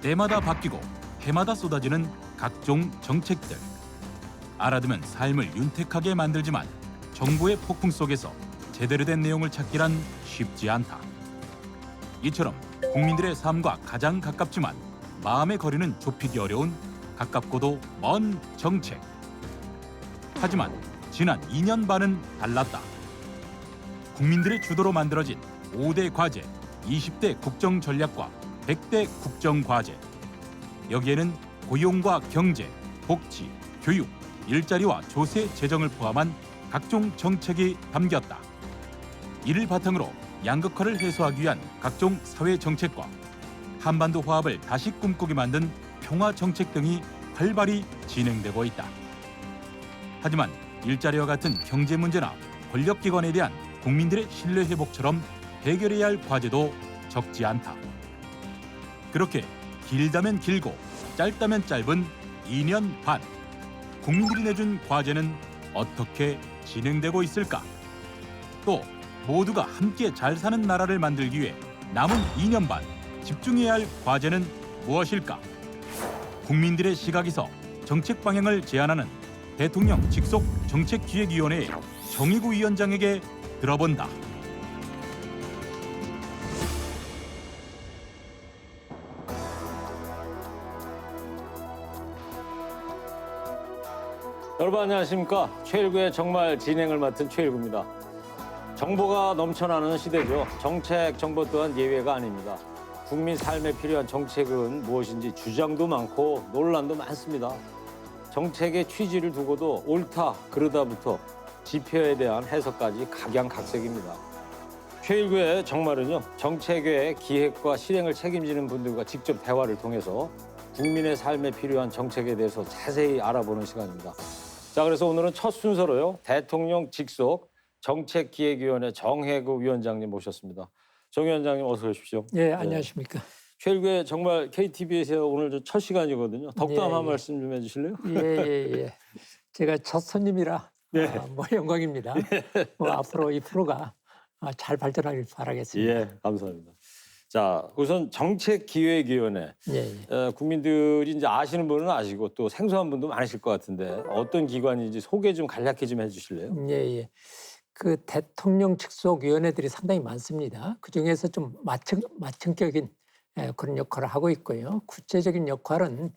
때마다 바뀌고 해마다 쏟아지는 각종 정책들. 알아두면 삶을 윤택하게 만들지만 정부의 폭풍 속에서 제대로 된 내용을 찾기란 쉽지 않다. 이처럼 국민들의 삶과 가장 가깝지만 마음의 거리는 좁히기 어려운 가깝고도 먼 정책. 하지만 지난 2년 반은 달랐다. 국민들의 주도로 만들어진 5대 과제, 20대 국정 전략과 100대 국정 과제. 여기에는 고용과 경제, 복지, 교육, 일자리와 조세 재정을 포함한 각종 정책이 담겼다. 이를 바탕으로 양극화를 해소하기 위한 각종 사회 정책과 한반도 화합을 다시 꿈꾸게 만든 평화 정책 등이 활발히 진행되고 있다. 하지만 일자리와 같은 경제 문제나 권력기관에 대한 국민들의 신뢰 회복처럼 해결해야 할 과제도 적지 않다. 그렇게 길다면 길고 짧다면 짧은 2년 반. 국민들이 내준 과제는 어떻게 진행되고 있을까? 또 모두가 함께 잘 사는 나라를 만들기 위해 남은 2년 반 집중해야 할 과제는 무엇일까? 국민들의 시각에서 정책 방향을 제안하는 대통령 직속 정책기획위원회의 정의구 위원장에게 들어본다. 여러분 안녕하십니까? 최일구의 정말 진행을 맡은 최일구입니다. 정보가 넘쳐나는 시대죠. 정책, 정보 또한 예외가 아닙니다. 국민 삶에 필요한 정책은 무엇인지 주장도 많고 논란도 많습니다. 정책의 취지를 두고도 옳다, 그르다부터 지표에 대한 해석까지 각양각색입니다. 최일구의 정말은요, 정책의 기획과 실행을 책임지는 분들과 직접 대화를 통해서 국민의 삶에 필요한 정책에 대해서 자세히 알아보는 시간입니다. 자, 그래서 오늘은 첫 순서로요, 대통령 직속 정책기획위원회 정혜구 위원장님 모셨습니다. 정 위원장님 어서 오십시오. 예, 안녕하십니까. 최일구의 정말 KTV에서 오늘 첫 시간이거든요. 덕담 한 예. 말씀 좀 해주실래요? 예. 제가 첫 손님이라 예. 뭐 영광입니다. 뭐 앞으로 이 프로가 잘 발전하길 바라겠습니다. 예, 감사합니다. 자, 우선 정책기획위원회. 예. 국민들이 이제 아시는 분은 아시고 또 생소한 분도 많으실 것 같은데 어떤 기관인지 소개 좀 간략히 좀 해주실래요? 예. 그 대통령 직속 위원회들이 상당히 많습니다. 그 중에서 좀 맞춤격인 그런 역할을 하고 있고요. 구체적인 역할은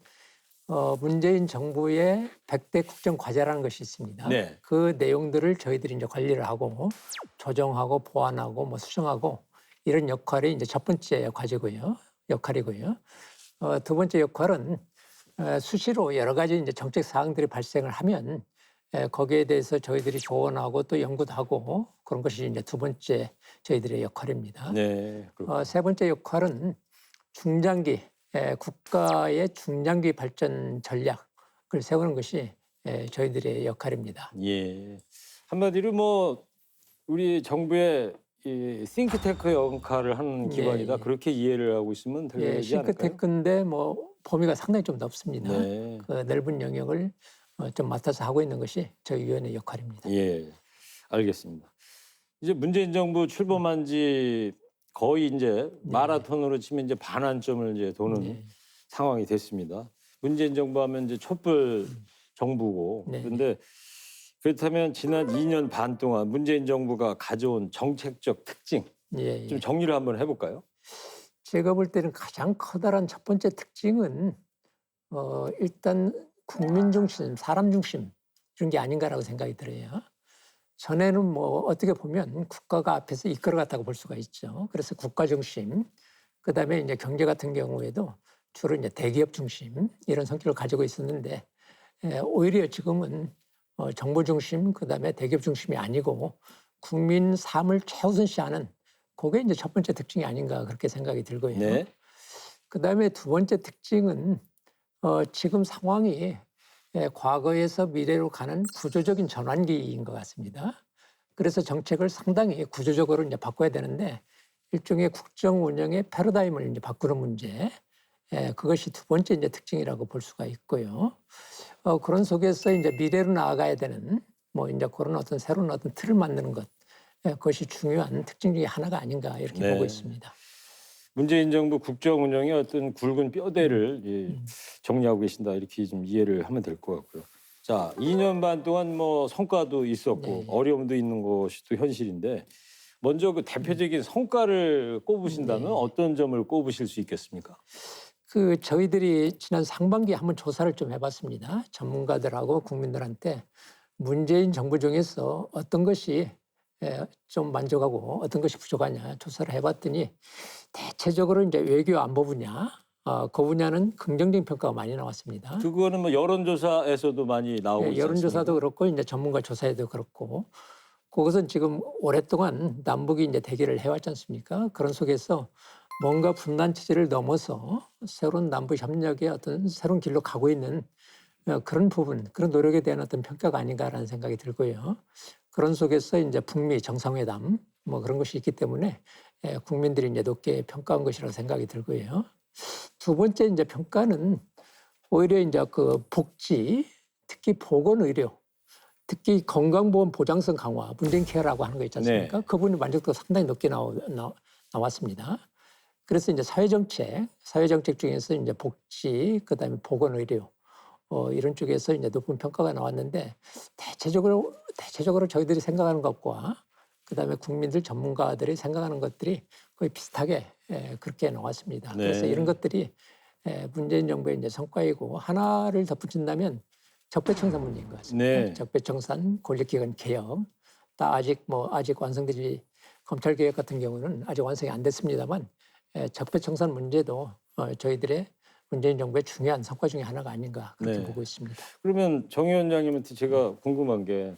문재인 정부의 100대 국정 과제라는 것이 있습니다. 네. 그 내용들을 저희들이 이제 관리를 하고 조정하고 보완하고 뭐 수정하고 이런 역할이 이제 첫 번째 역할이고요. 두 번째 역할은 수시로 여러 가지 이제 정책 사항들이 발생을 하면 거기에 대해서 저희들이 조언하고 또 연구도 하고 그런 것이 이제 두 번째 저희들의 역할입니다. 네. 세 번째 역할은 중장기 국가의 중장기 발전 전략을 세우는 것이 저희들의 역할입니다. 예. 한마디로 뭐 우리 정부의 이 싱크탱크 역할을 하는 기관이다. 예. 그렇게 이해를 하고 있으면 되지 않을까요? 싱크탱크인데 뭐 범위가 상당히 좀 넓습니다. 네. 그 넓은 영역을 좀 맡아서 하고 있는 것이 저희 위원회 역할입니다. 예. 알겠습니다. 이제 문재인 정부 출범한 지 거의 이제 마라톤으로 치면 이제 반환점을 이제 도는 네. 상황이 됐습니다. 문재인 정부 하면 이제 촛불 정부고 네. 그런데 그렇다면 지난 2년 반 동안 문재인 정부가 가져온 정책적 특징 예. 좀 정리를 한번 해볼까요? 제가 볼 때는 가장 커다란 첫 번째 특징은 일단 국민 중심, 사람 중심 이런 게 아닌가라고 생각이 들어요. 전에는 뭐 어떻게 보면 국가가 앞에서 이끌어갔다고 볼 수가 있죠. 그래서 국가 중심, 그다음에 이제 경제 같은 경우에도 주로 이제 대기업 중심 이런 성격을 가지고 있었는데 오히려 지금은 정부 중심, 그다음에 대기업 중심이 아니고 국민 삶을 최우선시하는 그게 이제 첫 번째 특징이 아닌가 그렇게 생각이 들고요. 네. 그다음에 두 번째 특징은 지금 상황이 과거에서 미래로 가는 구조적인 전환기인 것 같습니다. 그래서 정책을 상당히 구조적으로 이제 바꿔야 되는데 일종의 국정 운영의 패러다임을 이제 바꾸는 문제, 그것이 두 번째 이제 특징이라고 볼 수가 있고요. 그런 속에서 이제 미래로 나아가야 되는 뭐 이제 그런 어떤 새로운 어떤 틀을 만드는 것, 그것이 중요한 특징 중에 하나가 아닌가 이렇게 네. 보고 있습니다. 문재인 정부 국정 운영의 어떤 굵은 뼈대를 정리하고 계신다 이렇게 좀 이해를 하면 될 것 같고요. 자, 2년 반 동안 뭐 성과도 있었고 네. 어려움도 있는 것이 또 현실인데 먼저 그 대표적인 성과를 꼽으신다면 네. 어떤 점을 꼽으실 수 있겠습니까? 그 저희들이 지난 상반기에 한번 조사를 좀 해봤습니다. 전문가들하고 국민들한테 문재인 정부 중에서 어떤 것이 좀 만족하고 어떤 것이 부족하냐 조사를 해봤더니 대체적으로 이제 외교 안보 분야, 그 분야는 긍정적인 평가가 많이 나왔습니다. 그거는 뭐 여론조사에서도 많이 나오고 있지 여론조사도 않습니까? 그렇고 이제 전문가 조사에도 그렇고 그것은 지금 오랫동안 남북이 이제 대결을 해왔지 않습니까? 그런 속에서 뭔가 분단 체제를 넘어서 새로운 남북 협력의 어떤 새로운 길로 가고 있는 그런 부분, 그런 노력에 대한 어떤 평가가 아닌가라는 생각이 들고요. 그런 속에서 이제 북미 정상회담 뭐 그런 것이 있기 때문에 국민들이 이제 높게 평가한 것이라고 생각이 들고요. 두 번째 이제 평가는 오히려 이제 그 복지, 특히 보건의료, 특히 건강보험 보장성 강화, 문재인 케어라고 하는 거 있지 않습니까? 네. 그 부분이 만족도가 상당히 높게 나왔습니다. 그래서 이제 사회정책 중에서 이제 복지, 그다음에 보건의료 이런 쪽에서 이제 높은 평가가 나왔는데 대체적으로 저희들이 생각하는 것과 그다음에 국민들 전문가들이 생각하는 것들이 거의 비슷하게 그렇게 나왔습니다. 네. 그래서 이런 것들이 문재인 정부의 이제 성과이고 하나를 덧붙인다면 적폐청산 문제인 것 같습니다. 네. 적폐청산, 권력기관 개혁, 아직 완성되지 검찰 개혁 같은 경우는 아직 완성이 안 됐습니다만 적폐청산 문제도 저희들의 문재인 정부의 중요한 성과 중에 하나가 아닌가 그렇게 네. 보고 있습니다. 그러면 정 위원장님한테 제가 궁금한 게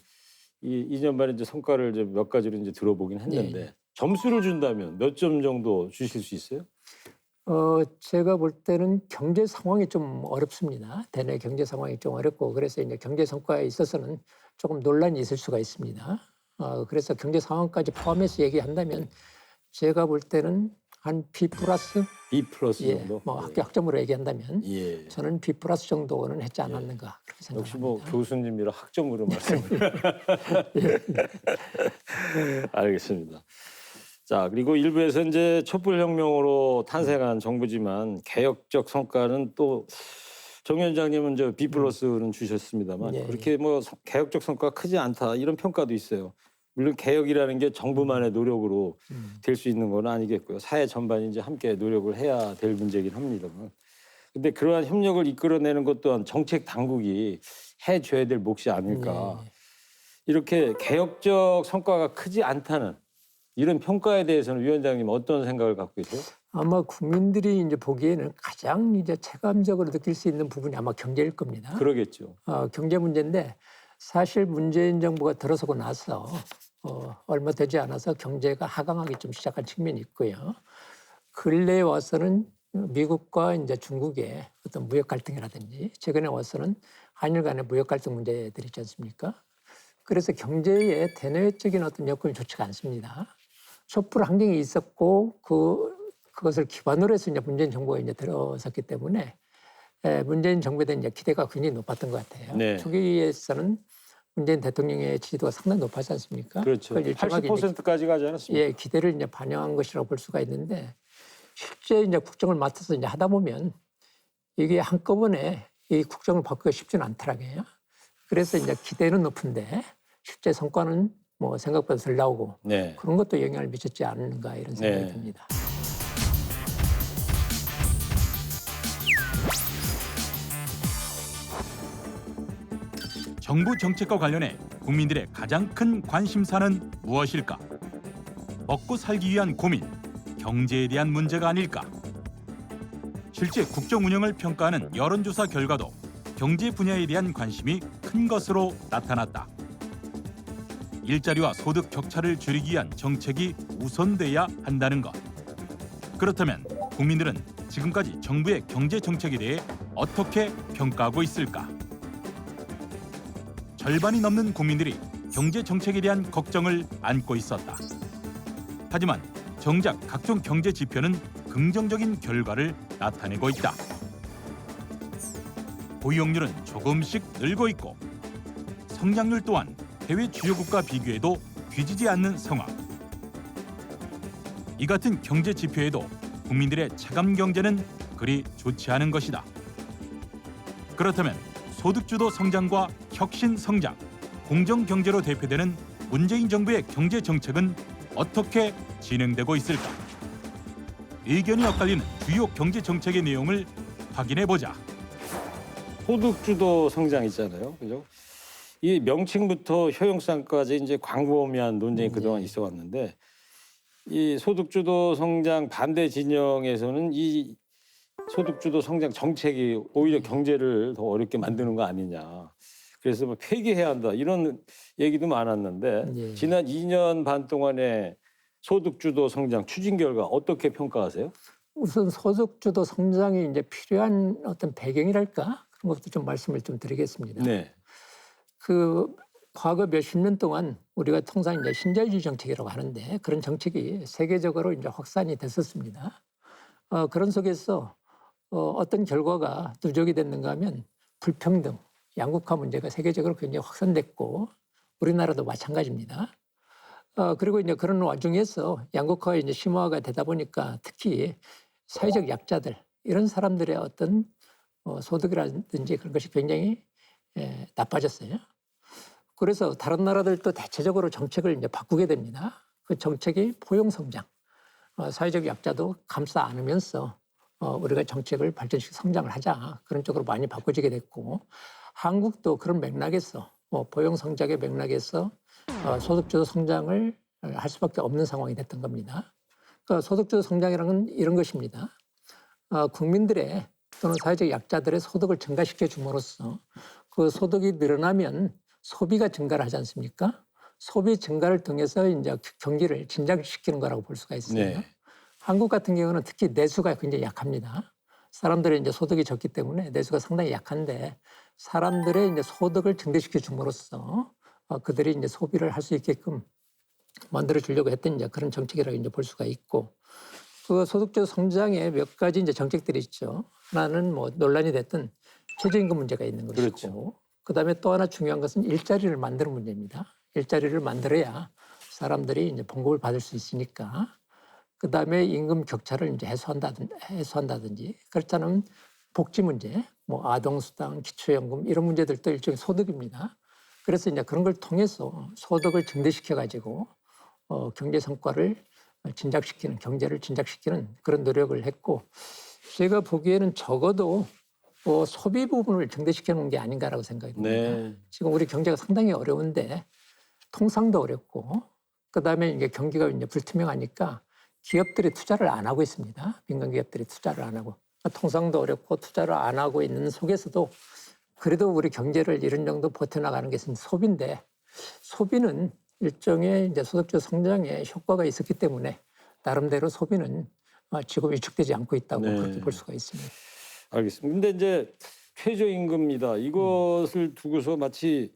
이 2년 만에 이제 성과를 이제 몇 가지로 이제 들어보긴 했는데 네. 점수를 준다면 몇 점 정도 주실 수 있어요? 제가 볼 때는 경제 상황이 좀 어렵습니다. 대내 경제 상황이 좀 어렵고 그래서 이제 경제 성과에 있어서는 조금 논란이 있을 수가 있습니다. 그래서 경제 상황까지 포함해서 얘기한다면 제가 볼 때는 한 B+, B 플러스 정도? 뭐 학점으로 얘기한다면 예. 저는 B+ 정도는 했지 않았는가 그렇게 생각합니다. 역시 뭐 교수님이라 학점으로 말씀을. 알겠습니다. 자, 그리고 일부에서 이제 촛불혁명으로 탄생한 정부지만 개혁적 성과는 또 정 위원장님은 저 B+는 주셨습니다만 예. 그렇게 뭐 개혁적 성과가 크지 않다 이런 평가도 있어요. 물론 개혁이라는 게 정부만의 노력으로 될 수 있는 건 아니겠고요. 사회 전반이 이제 함께 노력을 해야 될 문제긴 합니다만. 근데 그러한 협력을 이끌어내는 것 또한 정책 당국이 해줘야 될 몫이 아닐까. 이렇게 개혁적 성과가 크지 않다는 이런 평가에 대해서는 위원장님 어떤 생각을 갖고 계세요? 아마 국민들이 이제 보기에는 가장 이제 체감적으로 느낄 수 있는 부분이 아마 경제일 겁니다. 그러겠죠. 경제 문제인데 사실 문재인 정부가 들어서고 나서 얼마 되지 않아서 경제가 하강하기 좀 시작한 측면이 있고요. 근래에 와서는 미국과 이제 중국의 어떤 무역 갈등이라든지 최근에 와서는 한일 간의 무역 갈등 문제들이 있지 않습니까? 그래서 경제의 대내외적인 어떤 여건이 좋지가 않습니다. 촛불 환경이 있었고 그것을 기반으로 해서 이제 문재인 정부가 이제 들어섰기 때문에 문재인 정부에 대한 이제 기대가 굉장히 높았던 것 같아요. 네. 초기에서는 문재인 대통령의 지지도가 상당히 높았지 않습니까? 그렇죠. 그걸 일정하게 80%까지 가지 않았습니까? 기대를 이제 반영한 것이라고 볼 수가 있는데 실제 이제 국정을 맡아서 이제 하다 보면 이게 한꺼번에 이 국정을 바꾸기가 쉽지는 않더라고요. 그래서 이제 기대는 높은데 실제 성과는 뭐 생각보다 덜 나오고 네. 그런 것도 영향을 미쳤지 않는가 이런 생각이 네. 듭니다. 정부 정책과 관련해 국민들의 가장 큰 관심사는 무엇일까? 먹고 살기 위한 고민, 경제에 대한 문제가 아닐까? 실제 국정 운영을 평가하는 여론조사 결과도 경제 분야에 대한 관심이 큰 것으로 나타났다. 일자리와 소득 격차를 줄이기 위한 정책이 우선돼야 한다는 것. 그렇다면 국민들은 지금까지 정부의 경제 정책에 대해 어떻게 평가하고 있을까? 절반이 넘는 국민들이 경제 정책에 대한 걱정을 안고 있었다. 하지만 정작 각종 경제 지표는 긍정적인 결과를 나타내고 있다. 고용률은 조금씩 늘고 있고 성장률 또한 해외 주요국과 비교해도 뒤지지 않는 상황. 이 같은 경제 지표에도 국민들의 체감 경제는 그리 좋지 않은 것이다. 그렇다면 소득주도 성장과 혁신 성장, 공정 경제로 대표되는 문재인 정부의 경제 정책은 어떻게 진행되고 있을까? 의견이 엇갈리는 주요 경제 정책의 내용을 확인해 보자. 소득주도 성장 있잖아요. 그죠? 이 명칭부터 효용성까지 이제 광범위한 논쟁이 그동안 있어 왔는데 이 소득주도 성장 반대 진영에서는 이 소득주도 성장 정책이 오히려 경제를 더 어렵게 만드는 거 아니냐. 그래서 뭐 폐기해야 한다 이런 얘기도 많았는데 예. 지난 2년 반 동안의 소득주도 성장 추진 결과 어떻게 평가하세요? 우선 소득주도 성장이 이제 필요한 어떤 배경이랄까 그런 것도 좀 말씀을 좀 드리겠습니다. 네. 그 과거 몇십 년 동안 우리가 통상 이제 신자유주의 정책이라고 하는데 그런 정책이 세계적으로 이제 확산이 됐었습니다. 그런 속에서 어떤 결과가 누적이 됐는가 하면 불평등, 양극화 문제가 세계적으로 굉장히 확산됐고 우리나라도 마찬가지입니다. 그리고 이제 그런 와중에서 양극화가 이제 심화가 되다 보니까 특히 사회적 약자들 이런 사람들의 어떤 소득이라든지 그런 것이 굉장히 나빠졌어요. 그래서 다른 나라들도 대체적으로 정책을 이제 바꾸게 됩니다. 그 정책이 포용성장, 사회적 약자도 감싸 안으면서 우리가 정책을 발전시켜 성장을 하자 그런 쪽으로 많이 바꿔지게 됐고 한국도 그런 맥락에서 포용성장의 맥락에서 소득주도 성장을 할 수밖에 없는 상황이 됐던 겁니다. 그러니까 소득주도 성장이라는 건 이런 것입니다. 국민들의 또는 사회적 약자들의 소득을 증가시켜 줌으로써 그 소득이 늘어나면 소비가 증가를 하지 않습니까? 소비 증가를 통해서 이제 경기를 진작시키는 거라고 볼 수가 있어요. 네. 한국 같은 경우는 특히 내수가 굉장히 약합니다. 사람들의 이제 소득이 적기 때문에 내수가 상당히 약한데 사람들의 이제 소득을 증대시켜 줌으로써 그들이 이제 소비를 할 수 있게끔 만들어 주려고 했던 이제 그런 정책이라고 이제 볼 수가 있고 그 소득주도 성장에 몇 가지 이제 정책들이 있죠. 하나는 뭐 논란이 됐던 최저임금 문제가 있는 것이고 그렇죠. 그다음에 또 하나 중요한 것은 일자리를 만드는 문제입니다. 일자리를 만들어야 사람들이 이제 봉급을 받을 수 있으니까 그다음에 임금 격차를 이제 해소한다든지 그렇지 않으면 복지 문제, 뭐 아동수당, 기초연금 이런 문제들도 일종의 소득입니다. 그래서 이제 그런 걸 통해서 소득을 증대시켜 가지고 경제 성과를 진작시키는 경제를 진작시키는 그런 노력을 했고 제가 보기에는 적어도 소비 부분을 증대시켜 놓은 게 아닌가라고 생각이 듭니다. 네. 지금 우리 경제가 상당히 어려운데 통상도 어렵고 그다음에 이제 경기가 이제 불투명하니까 기업들이 투자를 안 하고 있습니다. 민간 기업들이 투자를 안 하고 통상도 어렵고 투자를 안 하고 있는 속에서도 그래도 우리 경제를 이런 정도 버텨나가는 것은 소비인데 소비는 일종의 이제 소득주도 성장에 효과가 있었기 때문에 나름대로 소비는 지금 위축되지 않고 있다고 네. 그렇게 볼 수가 있습니다. 알겠습니다. 근데 이제 최저임금이다. 이것을 두고서 마치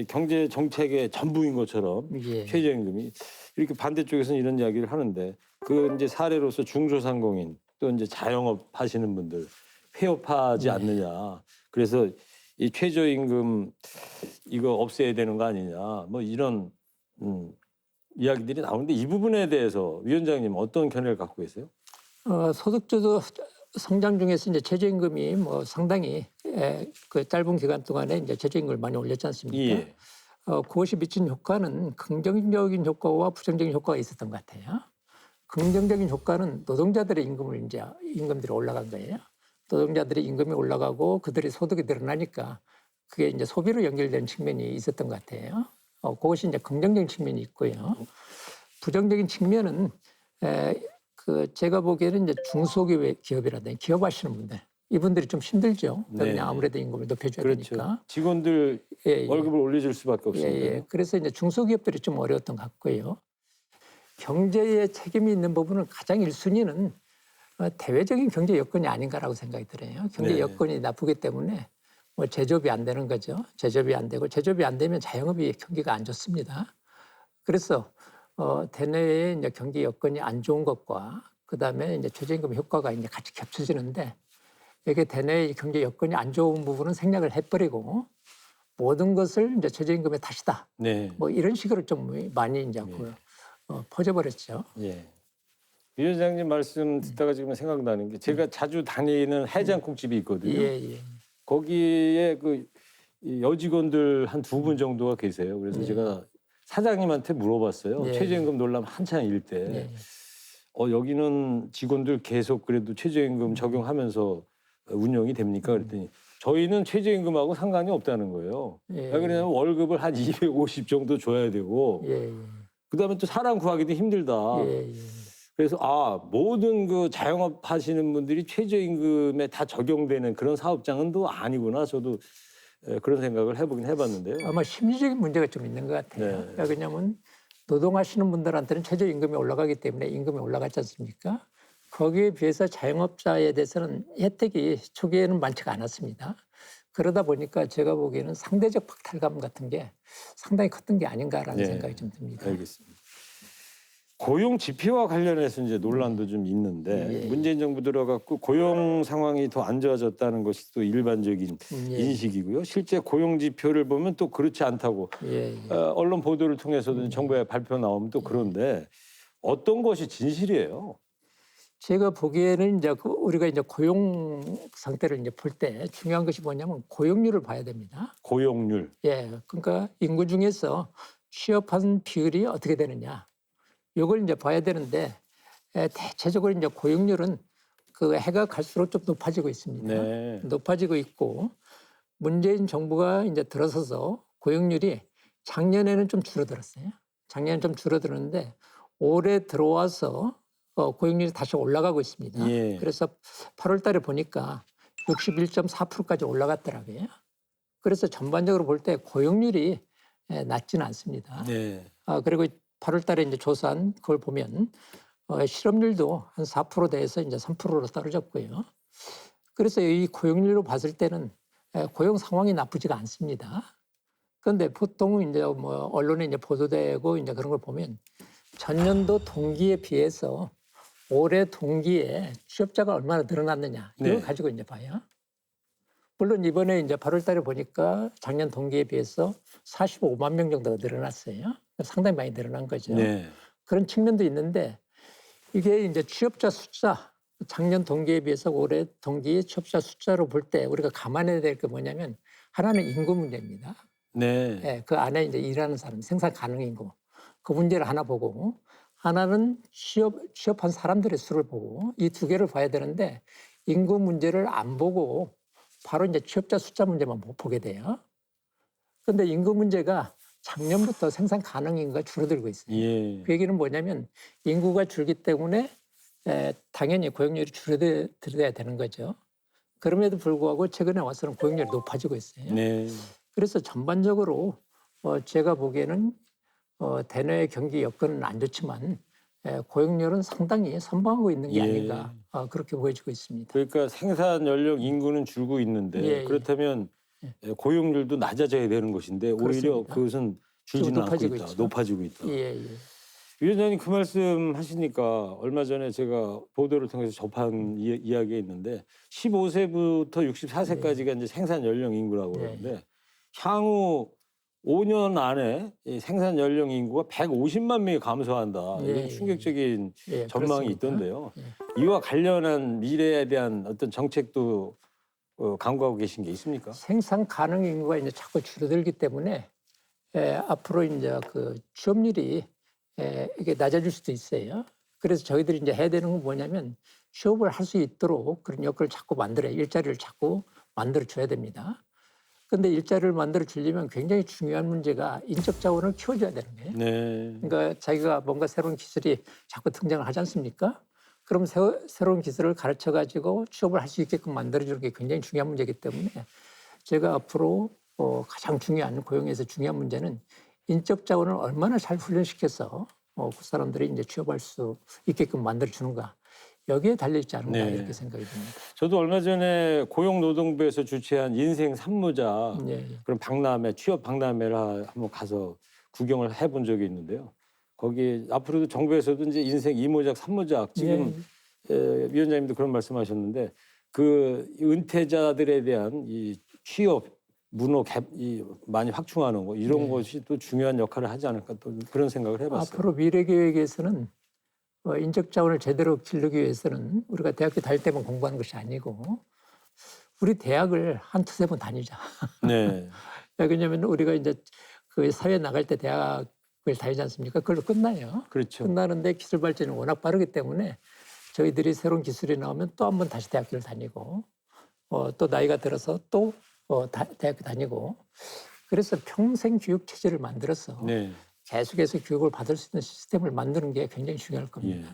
경제 정책의 전부인 것처럼 예. 최저임금이 이렇게 반대쪽에서는 이런 이야기를 하는데 그 이제 사례로서 중소상공인 또 이제 자영업 하시는 분들 폐업하지 않느냐. 그래서 이 최저임금 이거 없애야 되는 거 아니냐. 뭐 이런 이야기들이 나오는데 이 부분에 대해서 위원장님 어떤 견해를 갖고 계세요? 소득주도 성장 중에서 이제 최저임금이 뭐 상당히 그 짧은 기간 동안에 이제 최저임금을 많이 올렸지 않습니까? 예. 그것이 미친 효과는 긍정적인 효과와 부정적인 효과가 있었던 것 같아요. 긍정적인 효과는 노동자들의 임금들이 올라간 거예요. 노동자들의 임금이 올라가고 그들의 소득이 늘어나니까 그게 이제 소비로 연결되는 측면이 있었던 것 같아요. 그것이 이제 긍정적인 측면이 있고요. 부정적인 측면은 제가 보기에는 이제 중소기업이라든지 기업하시는 분들 이분들이 좀 힘들죠. 네. 그냥 아무래도 임금을 높여줘야 그렇죠. 되니까. 직원들 예. 월급을 올려줄 수밖에 없습니다. 예. 그래서 이제 중소기업들이 좀 어려웠던 것 같고요. 경제에 책임이 있는 부분은 가장 1순위는 대외적인 경제 여건이 아닌가라고 생각이 들어요. 경제 네. 여건이 나쁘기 때문에 뭐 제조업이 안 되는 거죠. 제조업이 안 되고 제조업이 안 되면 자영업이 경기가 안 좋습니다. 그래서 대내의 이제 경제 여건이 안 좋은 것과 그다음에 이제 최저임금 효과가 이제 같이 겹쳐지는데 이게 대내의 경제 여건이 안 좋은 부분은 생략을 해버리고 모든 것을 이제 최저임금의 탓이다. 네. 뭐 이런 식으로 좀 많이 이제 퍼져버렸죠. 예. 위원장님 말씀 듣다가 지금 생각나는 게 제가 자주 다니는 해장국집이 있거든요. 예. 거기에 이 여직원들 한 2분 정도가 계세요. 그래서 예. 제가 사장님한테 물어봤어요. 예. 최저임금 논란 한창일 때. 예. 여기는 직원들 계속 그래도 최저임금 적용하면서 운영이 됩니까? 그랬더니 저희는 최저임금하고 상관이 없다는 거예요. 예. 왜 그러냐면 월급을 한 250 정도 줘야 되고 예. 그다음에 또 사람 구하기도 힘들다. 예. 그래서 모든 그 자영업 하시는 분들이 최저임금에 다 적용되는 그런 사업장은 또 아니구나. 저도 그런 생각을 해보긴 해봤는데요. 아마 심리적인 문제가 좀 있는 것 같아요. 네. 왜냐하면 노동하시는 분들한테는 최저임금이 올라가기 때문에 임금이 올라갔지 않습니까? 거기에 비해서 자영업자에 대해서는 혜택이 초기에는 많지가 않았습니다. 그러다 보니까 제가 보기에는 상대적 박탈감 같은 게 상당히 컸던 게 아닌가라는 네. 생각이 좀 듭니다. 알겠습니다. 고용 지표와 관련해서 이제 논란도 좀 있는데 예. 문재인 정부 들어갔고 고용 상황이 더 안 좋아졌다는 것이 또 일반적인 예. 인식이고요. 실제 고용 지표를 보면 또 그렇지 않다고 예. 언론 보도를 통해서도 정부의 발표 나오면 또 그런데 어떤 것이 진실이에요? 제가 보기에는 이제 우리가 이제 고용 상태를 이제 볼 때 중요한 것이 뭐냐면 고용률을 봐야 됩니다. 고용률. 예, 그러니까 인구 중에서 취업한 비율이 어떻게 되느냐, 이걸 이제 봐야 되는데 대체적으로 이제 고용률은 그 해가 갈수록 좀 높아지고 있습니다. 네. 높아지고 있고 문재인 정부가 이제 들어서서 고용률이 작년에는 좀 줄어들었어요. 작년에 좀 줄어들었는데 올해 들어와서 고용률이 다시 올라가고 있습니다. 예. 그래서 8월 달에 보니까 61.4%까지 올라갔더라고요. 그래서 전반적으로 볼 때 고용률이 낮지는 않습니다. 네. 그리고 8월 달에 이제 조사한 그걸 보면 실업률도 한 4%대에서 이제 3%로 떨어졌고요. 그래서 이 고용률로 봤을 때는 고용 상황이 나쁘지가 않습니다. 그런데 보통 이제 뭐 언론에 이제 보도되고 이제 그런 걸 보면 전년도 동기에 비해서 올해 동기에 취업자가 얼마나 늘어났느냐 이걸 네. 가지고 이제 봐요. 물론 이번에 이제 8월 달에 보니까 작년 동기에 비해서 45만 명 정도가 늘어났어요. 상당히 많이 늘어난 거죠. 네. 그런 측면도 있는데 이게 이제 취업자 숫자 작년 동기에 비해서 올해 동기 취업자 숫자로 볼 때 우리가 감안해야 될 게 뭐냐면 하나는 인구 문제입니다. 네. 예, 그 안에 이제 일하는 사람, 생산 가능 인구 그 문제를 하나 보고 하나는 취업한 사람들의 수를 보고 이 두 개를 봐야 되는데 인구 문제를 안 보고 바로 이제 취업자 숫자 문제만 보게 돼요. 그런데 인구 문제가 작년부터 생산 가능 인구가 줄어들고 있어요. 예. 그 얘기는 뭐냐면 인구가 줄기 때문에 당연히 고용률이 줄어들어야 되는 거죠. 그럼에도 불구하고 최근에 와서는 고용률이 높아지고 있어요. 네. 그래서 전반적으로 제가 보기에는 대내 경기 여건은 안 좋지만 고용률은 상당히 선방하고 있는 게 예. 아닌가 그렇게 보여지고 있습니다. 그러니까 생산 연령 인구는 줄고 있는데 예. 그렇다면 고용률도 낮아져야 되는 것인데 오히려 그렇습니다. 그것은 줄지는 않고 높아지고 있다. 있죠. 높아지고 있다. 예. 위원장님 그 말씀 하시니까 얼마 전에 제가 보도를 통해서 접한 이야기가 있는데 15세부터 64세까지가 이제 생산 연령 인구라고 네. 그러는데 향후 5년 안에 이 생산 연령 인구가 150만 명이 감소한다. 예, 이런 충격적인 예, 전망이 그렇습니다. 있던데요. 예. 이와 관련한 미래에 대한 어떤 정책도 강구하고 계신 게 있습니까? 생산 가능 인구가 이제 자꾸 줄어들기 때문에 앞으로 이제 그 취업률이 이게 낮아질 수도 있어요. 그래서 저희들이 이제 해야 되는 건 뭐냐면 취업을 할 수 있도록 그런 여건을 자꾸 일자리를 자꾸 만들어 줘야 됩니다. 그런데 일자리를 만들어 주려면 굉장히 중요한 문제가 인적 자원을 키워줘야 되는 거예요. 네. 그러니까 자기가 뭔가 새로운 기술이 자꾸 등장을 하지 않습니까? 그럼 새로운 기술을 가르쳐 가지고 취업을 할 수 있게끔 만들어주는 게 굉장히 중요한 문제이기 때문에 제가 앞으로 가장 중요한 고용에서 중요한 문제는 인적 자원을 얼마나 잘 훈련시켜서 그 사람들이 이제 취업할 수 있게끔 만들어주는가 여기에 달려있지 않은가 네. 이렇게 생각이 듭니다. 저도 얼마 전에 고용노동부에서 주최한 인생 산모자 예. 그런 박람회, 취업 박람회를 한번 가서 구경을 해본 적이 있는데요. 거기 앞으로도 정부에서도 이제 인생 2모작, 3모작 지금 위원장님도 그런 말씀하셨는데 그 은퇴자들에 대한 이 취업 문호 많이 확충하는 거 이런 것이 또 중요한 역할을 하지 않을까 또 그런 생각을 해봤어요. 앞으로 미래 계획에서는 인적 자원을 제대로 기르기 위해서는 우리가 대학교 다닐 때만 공부하는 것이 아니고 우리 대학을 한 두세 번 다니자. 네. 왜냐하면 우리가 이제 그 사회 나갈 때 대학을 다니지 않습니까? 그걸로 끝나요. 그렇죠. 끝나는데 기술 발전이 워낙 빠르기 때문에 저희들이 새로운 기술이 나오면 또 한 번 다시 대학교를 다니고 또 나이가 들어서 또 대학교 다니고 그래서 평생 교육 체제를 만들어서 네. 계속해서 교육을 받을 수 있는 시스템을 만드는 게 굉장히 중요할 예. 겁니다.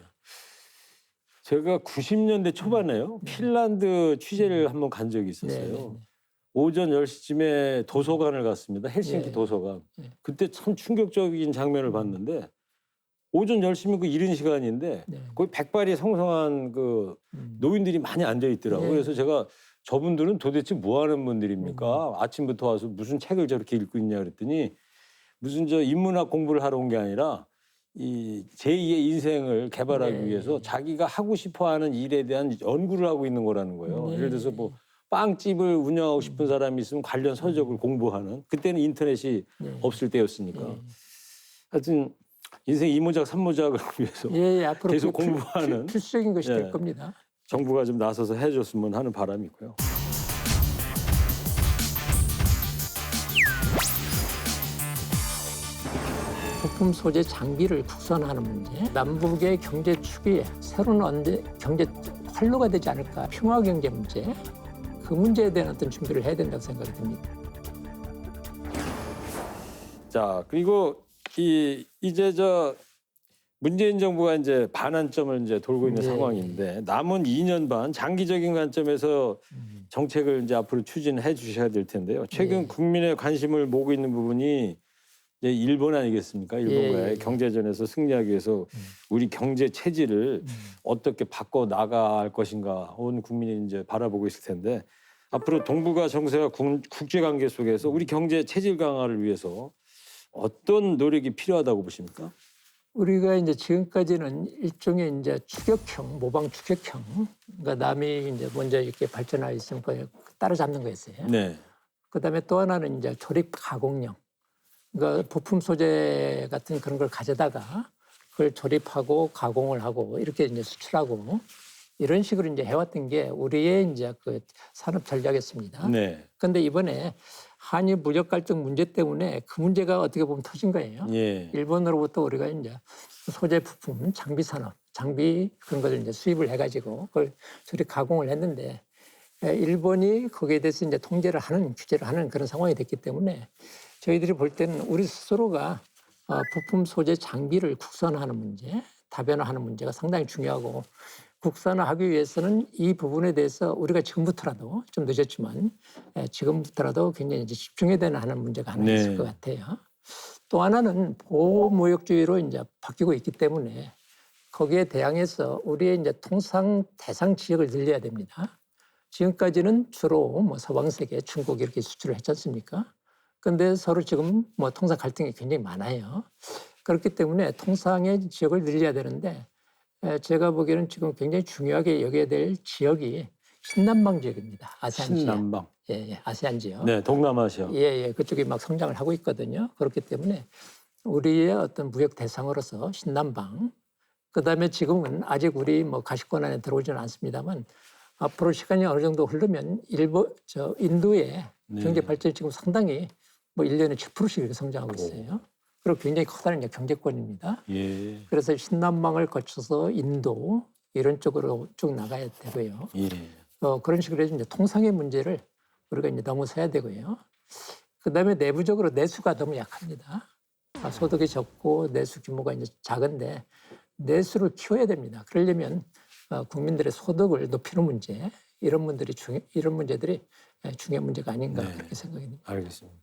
제가 90년대 초반에요. 핀란드 취재를 한번 간 적이 있었어요. 네. 오전 10시쯤에 도서관을 갔습니다. 헬싱키 네. 도서관. 네. 그때 참 충격적인 장면을 봤는데 오전 10시면 그 이른 시간인데 네. 거기 백발이 성성한 그 노인들이 많이 앉아 있더라고요. 네. 그래서 제가 저분들은 도대체 뭐 하는 분들입니까? 아침부터 와서 무슨 책을 저렇게 읽고 있냐 그랬더니 무슨 저 인문학 공부를 하러 온 게 아니라 이 제2의 인생을 개발하기 네. 위해서 자기가 하고 싶어 하는 일에 대한 연구를 하고 있는 거라는 거예요. 네. 예를 들어서 뭐 빵집을 운영하고 싶은 사람이 있으면 관련 서적을 공부하는 그때는 인터넷이 네. 없을 때였으니까. 네. 하여튼 인생 이모작 삼모작을 위해서 예, 앞으로 계속 그게 공부하는 필수적인 것이 예. 될 겁니다. 정부가 좀 나서서 해줬으면 하는 바람이 있고요. 부품 소재 장비를 국산화하는 문제, 남북의 경제 축이 새로운 경제 활로가 되지 않을까, 평화 경제 문제, 그 문제에 대한 어떤 준비를 해야 된다고 생각이 듭니다. 자, 그리고 이제 저 문재인 정부가 이제 반환점을 이제 돌고 있는 네. 상황인데 남은 2년 반 장기적인 관점에서 정책을 이제 앞으로 추진해 주셔야 될 텐데요. 최근 네. 국민의 관심을 모으고 있는 부분이 이제 일본 아니겠습니까? 일본과의 예. 경제전에서 승리하기 위해서 우리 경제 체질을 어떻게 바꿔 나갈 것인가 온 국민이 이제 바라보고 있을 텐데 앞으로 동북아 정세와 국제 관계 속에서 우리 경제 체질 강화를 위해서 어떤 노력이 필요하다고 보십니까? 우리가 이제 지금까지는 일종의 이제 추격형, 모방 추격형, 그러니까 남이 이제 먼저 이렇게 발전하여 있으면 그걸 따라잡는 거였어요. 네. 그다음에 또 하나는 이제 조립 가공형, 그러니까 부품 소재 같은 그런 걸 가져다가 그걸 조립하고 가공을 하고 이렇게 이제 수출하고 이런 식으로 이제 해왔던 게 우리의 이제 그 산업 전략이었습니다. 네. 그런데 이번에 한일 무역 갈등 문제 때문에 그 문제가 어떻게 보면 터진 거예요. 예. 일본으로부터 우리가 이제 소재 부품, 장비 산업, 장비 그런 것을 이제 수입을 해가지고 그걸 조립 가공을 했는데 일본이 거기에 대해서 이제 통제를 하는 규제를 하는 그런 상황이 됐기 때문에 저희들이 볼 때는 우리 스스로가 부품 소재 장비를 국산화하는 문제, 다변화하는 문제가 상당히 중요하고 국산화하기 위해서는 이 부분에 대해서 우리가 지금부터라도 좀 늦었지만 지금부터라도 굉장히 이제 집중해야 되는 하는 문제가 하나 네. 있을 것 같아요. 또 하나는 보호무역주의로 이제 바뀌고 있기 때문에 거기에 대항해서 우리의 이제 통상 대상 지역을 늘려야 됩니다. 지금까지는 주로 뭐 서방 세계, 중국 이렇게 수출을 했지 않습니까? 그런데 서로 지금 뭐 통상 갈등이 굉장히 많아요. 그렇기 때문에 통상의 지역을 늘려야 되는데 제가 보기에는 지금 굉장히 중요하게 여겨야 될 지역이 신남방 지역입니다. 아세안 지역. 신남방. 예, 아세안 지역. 네, 동남아시아. 예, 그쪽이 막 성장을 하고 있거든요. 그렇기 때문에 우리의 어떤 무역 대상으로서 신남방, 그다음에 지금은 아직 우리 뭐 가시권 안에 들어오지는 않습니다만 앞으로 시간이 어느 정도 흐르면 인도의 네. 경제 발전이 지금 상당히 뭐 1년에 7%씩 이렇게 성장하고 있어요. 그리고 굉장히 커다란 이제 경제권입니다. 예. 그래서 신남방을 거쳐서 인도 이런 쪽으로 쭉 나가야 되고요. 예. 그런 식으로 해서 이제 통상의 문제를 우리가 이제 넘어서야 되고요. 그다음에 내부적으로 내수가 너무 약합니다. 소득이 적고 내수 규모가 이제 작은데 내수를 키워야 됩니다. 그러려면 국민들의 소득을 높이는 문제 이런 문제들이 중요한 문제가 아닌가 네. 그렇게 생각이 듭니다. 알겠습니다.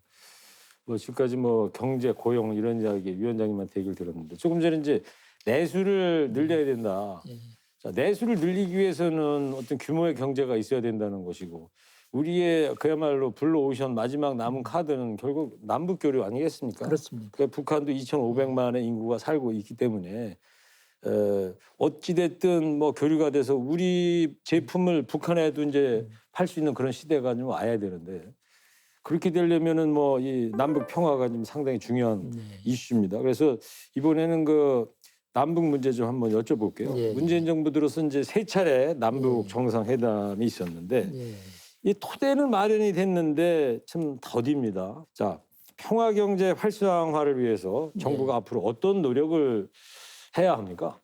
뭐 지금까지 뭐 경제, 고용 이런 이야기 위원장님한테 얘기를 들었는데 조금 전에 이제 내수를 늘려야 된다. 예. 자, 내수를 늘리기 위해서는 어떤 규모의 경제가 있어야 된다는 것이고 우리의 그야말로 블루오션 마지막 남은 카드는 결국 남북 교류 아니겠습니까? 그렇습니다. 그러니까 북한도 2,500만의 인구가 살고 있기 때문에 어찌됐든 뭐 교류가 돼서 우리 제품을 북한에도 이제 팔 수 있는 그런 시대가 좀 와야 되는데 그렇게 되려면은 뭐 이 남북 평화가 좀 상당히 중요한 네. 이슈입니다. 그래서 이번에는 그 남북 문제 좀 한번 여쭤볼게요. 예, 예. 문재인 정부 들어서 이제 세 차례 남북 예. 정상회담이 있었는데 예. 이 토대는 마련이 됐는데 참 더딥니다. 자, 평화 경제 활성화를 위해서 정부가 앞으로 어떤 노력을 해야 합니까?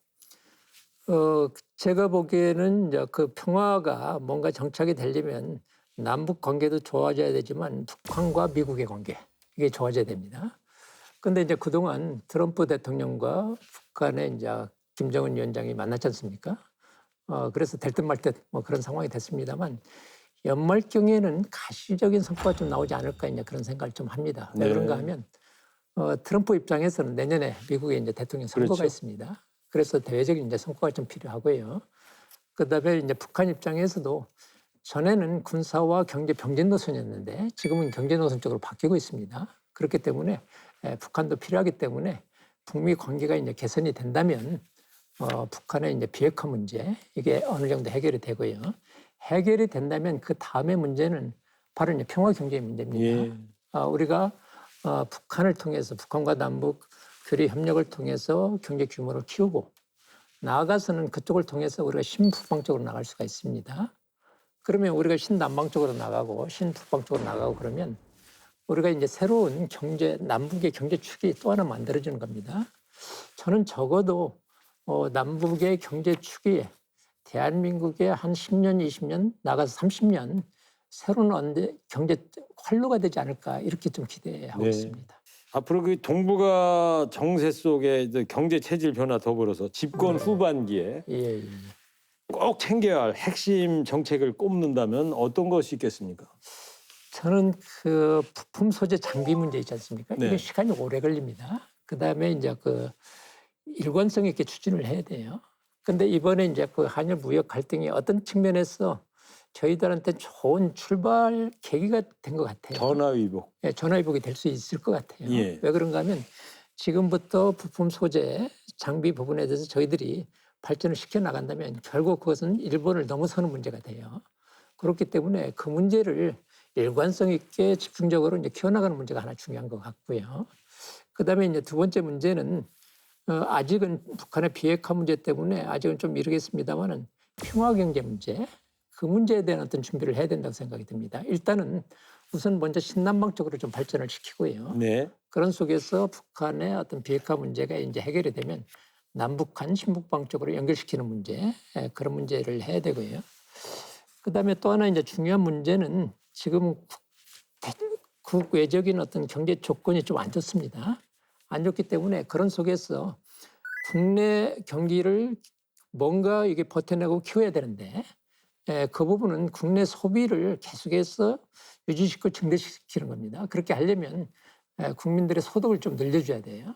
제가 보기에는 이제 그 평화가 뭔가 정착이 되려면 남북 관계도 좋아져야 되지만 북한과 미국의 관계 이게 좋아져야 됩니다. 그런데 이제 그동안 트럼프 대통령과 북한의 이제 김정은 위원장이 만났지 않습니까? 그래서 될 듯 말 듯 뭐 그런 상황이 됐습니다만 연말경에는 가시적인 성과가 좀 나오지 않을까 이제 그런 생각을 좀 합니다. 왜 네. 그런가 하면 트럼프 입장에서는 내년에 미국에 이제 대통령 선거가 그렇죠. 있습니다. 그래서 대외적인 이제 성과가 좀 필요하고요. 그다음에 이제 북한 입장에서도 전에는 군사와 경제 병진 노선이었는데 지금은 경제 노선 쪽으로 바뀌고 있습니다. 그렇기 때문에 북한도 필요하기 때문에 북미 관계가 이제 개선이 된다면 북한의 이제 비핵화 문제 이게 어느 정도 해결이 되고요. 해결이 된다면 그 다음의 문제는 바로 이제 평화 경제 문제입니다. 예. 우리가 북한을 통해서 북한과 남북 교류 협력을 통해서 경제 규모를 키우고 나아가서는 그쪽을 통해서 우리가 신북방 쪽으로 나갈 수가 있습니다. 그러면 우리가 신남방 쪽으로 나가고 신북방 쪽으로 나가고 그러면 우리가 이제 새로운 남북의 경제축이 또 하나 만들어지는 겁니다. 저는 적어도 남북의 경제축이 대한민국의 한 10년, 20년, 나가서 30년 새로운 경제 활로가 되지 않을까 이렇게 좀 기대하고 네. 있습니다. 앞으로 그 동북아 정세 속에 이제 경제 체질 변화 더불어서 집권 후반기에 예. 꼭 챙겨야 할 핵심 정책을 꼽는다면 어떤 것이 있겠습니까? 저는 그 부품 소재 장비 문제 있지 않습니까? 네. 이게 시간이 오래 걸립니다. 그다음에 이제 그 일관성 있게 추진을 해야 돼요. 근데 이번에 이제 그 한일 무역 갈등이 어떤 측면에서 저희들한테 좋은 출발 계기가 된 것 같아요. 전화위복. 예, 전화위복이 될 수 있을 것 같아요. 예. 왜 그런가 하면 지금부터 부품 소재 장비 부분에 대해서 저희들이 발전을 시켜 나간다면 결국 그것은 일본을 넘어서는 문제가 돼요. 그렇기 때문에 그 문제를 일관성 있게 집중적으로 이제 키워나가는 문제가 하나 중요한 것 같고요. 그다음에 이제 두 번째 문제는 아직은 북한의 비핵화 문제 때문에 아직은 좀 미루겠습니다만은 평화 경제 문제 그 문제에 대한 어떤 준비를 해야 된다고 생각이 듭니다. 일단은 우선 먼저 신남방 쪽으로 좀 발전을 시키고요. 네. 그런 속에서 북한의 어떤 비핵화 문제가 이제 해결이 되면 남북한 신북방 쪽으로 연결시키는 문제 그런 문제를 해야 되고요. 그다음에 또 하나 이제 중요한 문제는 지금 국외적인 어떤 경제 조건이 좀 안 좋습니다. 안 좋기 때문에 그런 속에서 국내 경기를 뭔가 이게 버텨내고 키워야 되는데 그 부분은 국내 소비를 계속해서 유지시키고 증대시키는 겁니다. 그렇게 하려면 국민들의 소득을 좀 늘려줘야 돼요.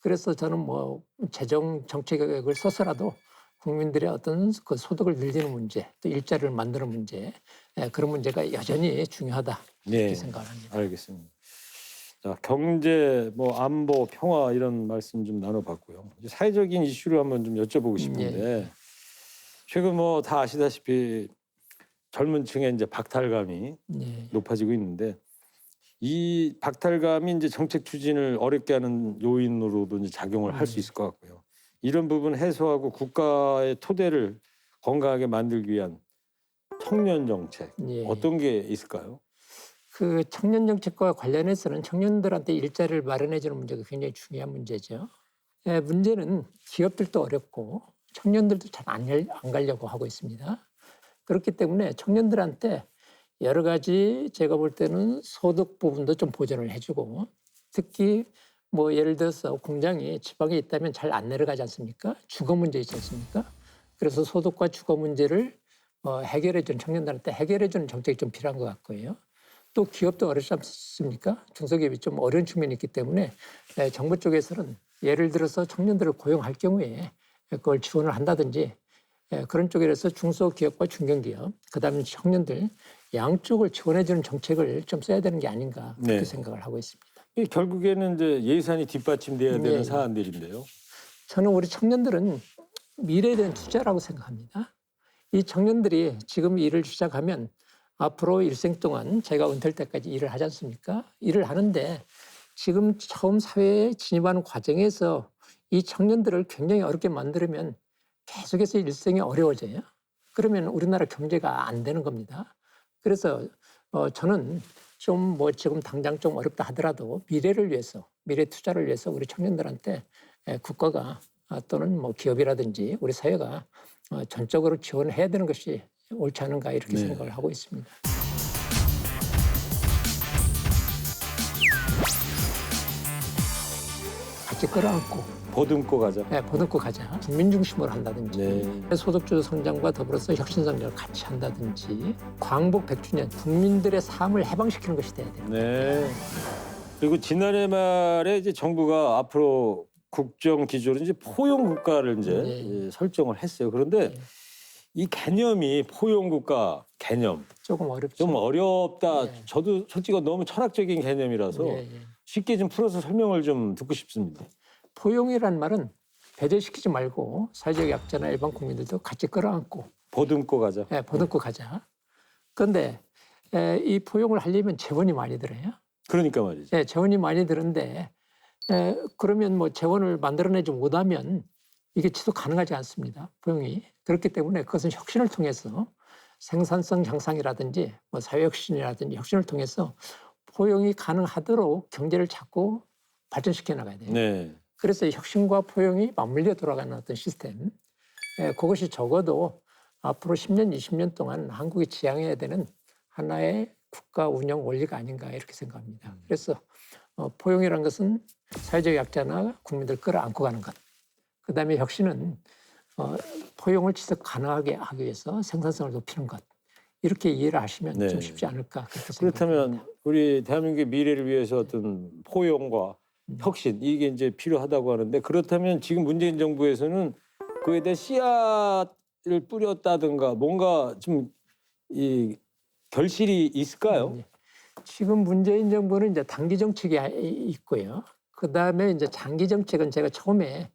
그래서 저는 뭐 재정 정책을 써서라도 국민들의 어떤 그 소득을 늘리는 문제, 또 일자리를 만드는 문제, 그런 문제가 여전히 중요하다 이렇게 네. 생각합니다. 알겠습니다. 자, 경제, 뭐 안보, 평화 이런 말씀 좀 나눠봤고요. 이제 사회적인 이슈를 한번 좀 여쭤보고 싶은데 최근 뭐 다 아시다시피 젊은 층의 이제 박탈감이 네. 높아지고 있는데 이 박탈감이 이제 정책 추진을 어렵게 하는 요인으로도 이제 작용을 할 수 있을 것 같고요. 이런 부분 해소하고 국가의 토대를 건강하게 만들기 위한 청년 정책 예. 어떤 게 있을까요? 그 청년 정책과 관련해서는 청년들한테 일자리를 마련해주는 문제가 굉장히 중요한 문제죠. 문제는 기업들도 어렵고 청년들도 잘 안 가려고 하고 있습니다. 그렇기 때문에 청년들한테 여러 가지 제가 볼 때는 소득 부분도 좀 보전을 해주고 특히 뭐 예를 들어서 공장이 지방에 있다면 잘 안 내려가지 않습니까? 주거 문제 있지 않습니까? 그래서 소득과 주거 문제를 해결해주는 청년들한테 해결해주는 정책이 좀 필요한 것 같고요. 또 기업도 어렵지 않습니까? 중소기업이 좀 어려운 측면이 있기 때문에 정부 쪽에서는 예를 들어서 청년들을 고용할 경우에 그걸 지원을 한다든지 그런 쪽에서 중소기업과 중견기업 그다음에 청년들 양쪽을 지원해주는 정책을 좀 써야 되는 게 아닌가 그렇게 네. 생각을 하고 있습니다. 이 결국에는 이제 예산이 뒷받침돼야 되는 네. 사안들인데요. 저는 우리 청년들은 미래에 대한 투자라고 생각합니다. 이 청년들이 지금 일을 시작하면 앞으로 일생 동안 제가 은퇴할 때까지 일을 하지 않습니까? 일을 하는데 지금 처음 사회에 진입하는 과정에서 이 청년들을 굉장히 어렵게 만들면 계속해서 일생이 어려워져요. 그러면 우리나라 경제가 안 되는 겁니다. 그래서 저는 좀 뭐 지금 당장 좀 어렵다 하더라도 미래를 위해서, 미래 투자를 위해서 우리 청년들한테 국가가 또는 뭐 기업이라든지 우리 사회가 전적으로 지원해야 되는 것이 옳지 않은가 이렇게 네. 생각을 하고 있습니다. 같이 끌어안고 보듬고 가자. 보듬고 가자. 국민 중심으로 한다든지 네. 소득주도 성장과 더불어서 혁신 성장을 같이 한다든지 광복 100주년 국민들의 삶을 해방시키는 것이 돼야 돼요. 네. 그리고 지난해 말에 이제 정부가 앞으로 국정 기조로 이제 포용 국가를 이제 네. 설정을 했어요. 그런데 네. 이 개념이 포용 국가 개념 조금 어렵죠. 좀 어렵다. 네. 저도 솔직히 너무 철학적인 개념이라서 예, 예. 쉽게 좀 풀어서 설명을 좀 듣고 싶습니다. 포용이란 말은 배제시키지 말고 사회적 약자나 일반 국민들도 같이 끌어안고 보듬고 가자. 보듬고 가자. 그런데 이 포용을 하려면 재원이 많이 들어요. 그러니까 말이죠. 재원이 많이 드는데 그러면 뭐 재원을 만들어내지 못하면 이게 지속 가능하지 않습니다. 포용이. 그렇기 때문에 그것은 혁신을 통해서 생산성 향상이라든지 뭐 사회혁신이라든지 혁신을 통해서 포용이 가능하도록 경제를 자꾸 발전시켜 나가야 돼요. 네. 그래서 혁신과 포용이 맞물려 돌아가는 어떤 시스템. 그것이 적어도 앞으로 10년, 20년 동안 한국이 지향해야 되는 하나의 국가 운영 원리가 아닌가 이렇게 생각합니다. 그래서 포용이라는 것은 사회적 약자나 국민들 끌어안고 가는 것. 그다음에 혁신은 포용을 지속 가능하게 하기 위해서 생산성을 높이는 것. 이렇게 이해를 하시면 네. 좀 쉽지 않을까 그렇게 생각합니다. 그렇다면 우리 대한민국의 미래를 위해서 어떤 포용과 혁신 이게 이제 필요하다고 하는데 그렇다면 지금 문재인 정부에서는 그에 대해 씨앗을 뿌렸다든가 뭔가 좀 이 결실이 있을까요? 지금 문재인 정부는 이제 단기 정책이 있고요. 그 다음에 이제 장기 정책은 제가 처음에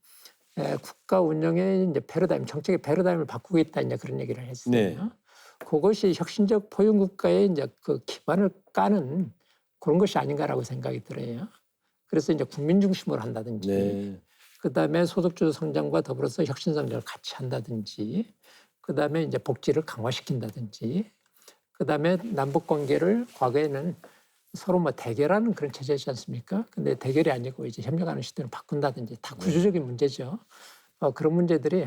국가 운영의 이제 패러다임, 정책의 패러다임을 바꾸겠다 이제 그런 얘기를 했어요. 네. 그것이 혁신적 포용 국가의 이제 그 기반을 까는 그런 것이 아닌가라고 생각이 들어요. 그래서 이제 국민 중심으로 한다든지, 네. 그 다음에 소득주도 성장과 더불어서 혁신 성장을 같이 한다든지, 그 다음에 이제 복지를 강화시킨다든지, 그 다음에 남북 관계를 과거에는 서로 뭐 대결하는 그런 체제였지 않습니까? 근데 대결이 아니고 이제 협력하는 시대로 바꾼다든지 다 구조적인 문제죠. 그런 문제들이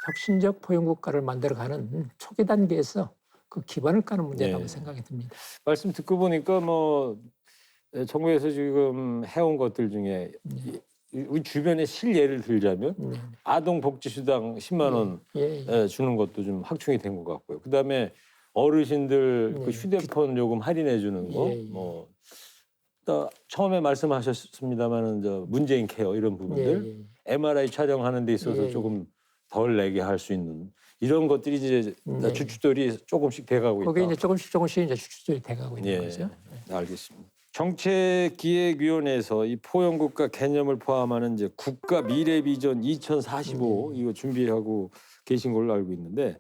혁신적 포용 국가를 만들어가는 초기 단계에서 그 기반을 까는 문제라고 네. 생각이 듭니다. 말씀 듣고 보니까 뭐 정부에서 지금 해온 것들 중에 우리 주변의 실예를 들자면 아동 복지수당 10만 원 주는 것도 좀 확충이 된 것 같고요. 그다음에 어르신들 그 휴대폰 요금 할인해 주는 거, 뭐 또 처음에 말씀하셨습니다만은 저 문재인 케어 이런 부분들, MRI 촬영하는 데 있어서 조금 덜 내게 할 수 있는 이런 것들이 이제 주춧돌이 조금씩 돼가고 있다. 거기에 이제 조금씩 이제 주춧돌이 돼가고 있는 거죠. 알겠습니다. 정책기획위원회에서 이 포용국가 개념을 포함하는 이제 국가 미래 비전 2045 이거 준비하고 계신 걸로 알고 있는데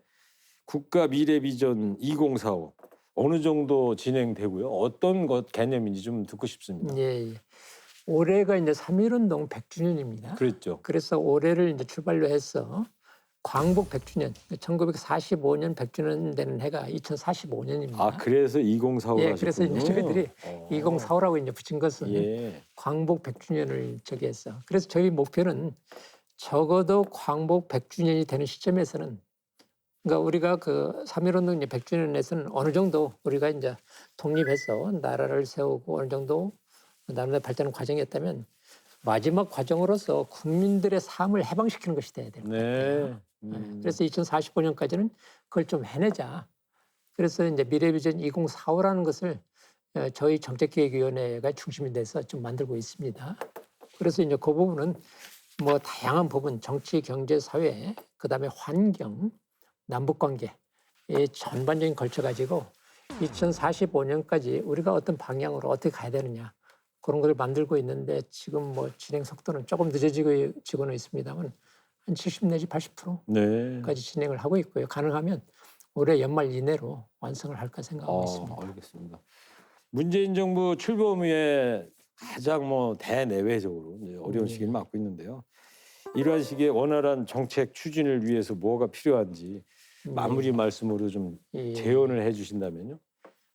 국가 미래 비전 2045 어느 정도 진행되고요? 어떤 것 개념인지 좀 듣고 싶습니다. 올해가 이제 3.1운동 100주년입니다. 그랬죠. 그래서 올해를 이제 출발로 해서 광복 100주년, 1945년 100주년 되는 해가 2045년입니다. 아, 그래서 2045를 하셨군요. 그래서 이제 저희들이 2045라고 이제 붙인 것은 광복 100주년을 저기 해서. 그래서 저희 목표는 적어도 광복 100주년이 되는 시점에서는 그러니까 우리가 그 3.1운동 100주년에서는 어느 정도 우리가 이제 독립해서 나라를 세우고 어느 정도 나라의 발전 과정이었다면 마지막 과정으로서 국민들의 삶을 해방시키는 것이 돼야 되는 거예요. 그래서 2045년까지는 그걸 좀 해내자. 그래서 이제 미래비전 2045라는 것을 저희 정책기획위원회가 중심이 돼서 좀 만들고 있습니다. 그래서 이제 그 부분은 뭐 다양한 부분, 정치, 경제, 사회, 그다음에 환경, 남북관계 이 전반적인 걸쳐가지고 2045년까지 우리가 어떤 방향으로 어떻게 가야 되느냐 그런 걸 만들고 있는데 지금 뭐 진행 속도는 조금 늦어지고는 있습니다만 한 70 내지 80%까지 진행을 하고 있고요. 가능하면 올해 연말 이내로 완성을 할까 생각하고 있습니다. 알겠습니다. 문재인 정부 출범 후에 가장 뭐 대내외적으로 이제 어려운 시기를 맞고 있는데요. 이러한 식의 원활한 정책 추진을 위해서 뭐가 필요한지 마무리 말씀으로 좀 예. 재연을 해주신다면요.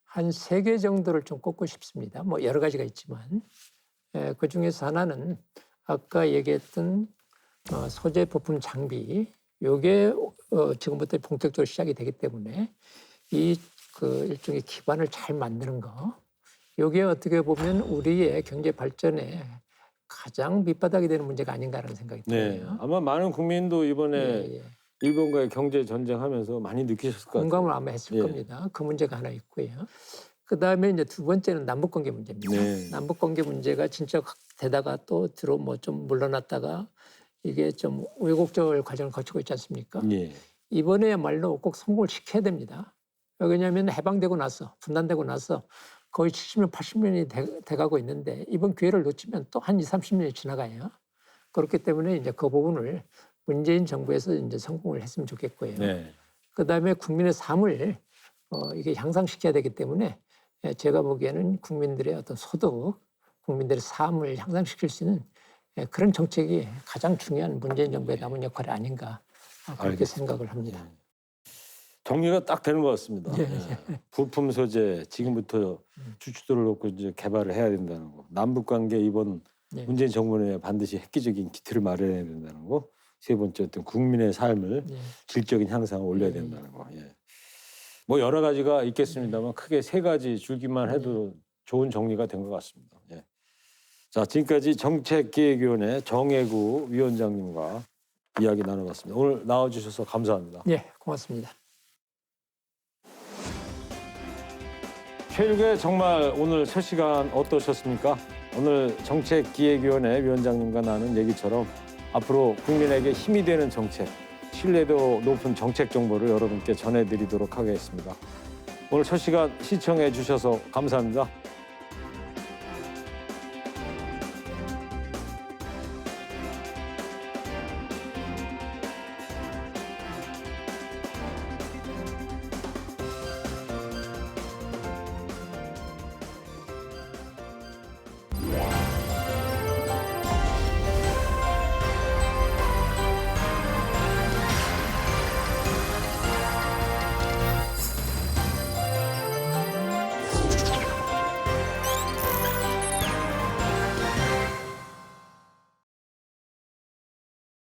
한 3개 정도를 좀 꼽고 싶습니다. 뭐 여러 가지가 있지만 그 중에서 하나는 아까 얘기했던 소재 부품 장비 요게 지금부터 본격적으로 시작이 되기 때문에 이 그 일종의 기반을 잘 만드는 거 요게 어떻게 보면 우리의 경제 발전에 가장 밑바닥이 되는 문제가 아닌가라는 생각이 네, 들어요. 아마 많은 국민도 이번에 예, 예. 일본과의 경제 전쟁하면서 많이 느끼셨을 것 같아요. 공감을 아마 했을 예. 겁니다. 그 문제가 하나 있고요. 그 다음에 이제 두 번째는 남북 관계 문제입니다. 네. 남북 관계 문제가 진짜 되다가 또 들어 뭐 좀 물러났다가 이게 좀 우여곡절 과정을 거치고 있지 않습니까? 예. 이번에야말로 꼭 성공을 시켜야 됩니다. 왜냐하면 해방되고 나서 분단되고 나서 거의 70년, 80년이 돼가고 있는데 이번 기회를 놓치면 또 한 20, 30년이 지나가요. 그렇기 때문에 이제 그 부분을 문재인 정부에서 이제 성공을 했으면 좋겠고요. 네. 그다음에 국민의 삶을 이게 향상시켜야 되기 때문에 제가 보기에는 국민들의 어떤 소득, 국민들의 삶을 향상시킬 수 있는 그런 정책이 가장 중요한 문재인 정부의 남은 역할이 아닌가 그렇게 알겠습니다. 생각을 합니다. 정리가 딱 되는 것 같습니다. 예, 예. 부품 소재 지금부터 주주들을 놓고 이제 개발을 해야 된다는 거. 남북 관계 이번 네. 문재인 정부 내에 반드시 획기적인 기틀을 마련해야 된다는 거. 세 번째 어떤 국민의 삶을 네. 질적인 향상을 올려야 된다는 거. 예. 뭐 여러 가지가 있겠습니다만 크게 3가지 줄기만 해도 좋은 정리가 된 것 같습니다. 예. 자, 지금까지 정책기획위원회 정혜구 위원장님과 이야기 나눠봤습니다. 오늘 나와주셔서 감사합니다. 네, 고맙습니다. 최일구의 정말 오늘 첫 시간 어떠셨습니까? 오늘 정책기획위원회 위원장님과 나눈 얘기처럼 앞으로 국민에게 힘이 되는 정책, 신뢰도 높은 정책 정보를 여러분께 전해드리도록 하겠습니다. 오늘 첫 시간 시청해 주셔서 감사합니다.